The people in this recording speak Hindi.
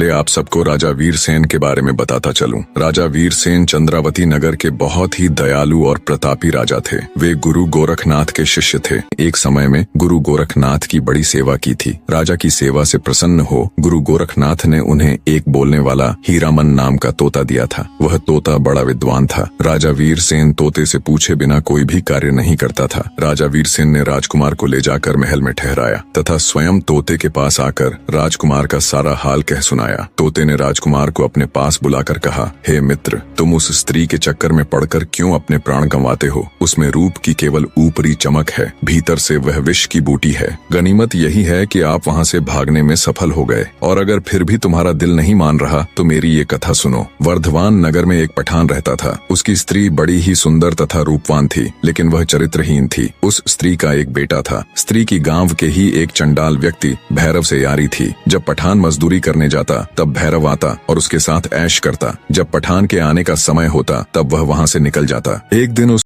ले आप सबको राजा वीरसेन के बारे में बताता चलूं। राजा वीरसेन चंद्रावती नगर के बहुत ही दयालु और प्रतापी राजा थे। वे गुरु गोरखनाथ के शिष्य थे। एक समय में गुरु गोरखनाथ की बड़ी सेवा की थी। राजा की सेवा से प्रसन्न हो गुरु गोरखनाथ ने उन्हें एक बोलने वाला हीरामन नाम का तोता दिया था। वह तोता बड़ा विद्वान था। राजा वीरसेन तोते से पूछे बिना कोई भी कार्य नहीं करता था। राजा वीरसेन ने राजकुमार को ले जाकर महल में ठहराया तथा स्वयं तोते के पास आकर राजकुमार का सारा हाल कह सुनाया। तोते ने राजकुमार को अपने पास बुलाकर कहा, हे मित्र, तुम उस स्त्री के चक्कर में पड़कर क्यों अपने प्राण गंवाते हो? उसमें रूप की केवल ऊपरी चमक है, भीतर से वह विष की बूटी है। गनीमत यही है कि आप वहाँ से भागने में सफल हो गए। और अगर फिर भी तुम्हारा दिल नहीं मान रहा तो मेरी ये कथा सुनो। वर्धमान नगर में एक पठान रहता था। उसकी स्त्री बड़ी ही सुंदर तथा रूपवान थी, लेकिन वह चरित्रहीन थी। उस स्त्री का एक बेटा था। स्त्री की गांव के ही एक चंडाल व्यक्ति भैरव से यारी थी। जब पठान मजदूरी करने जाता तब भैरव आता और उसके साथ ऐश करता। जब पठान के आने का समय होता तब वह वहाँ से निकल जाता। एक दिन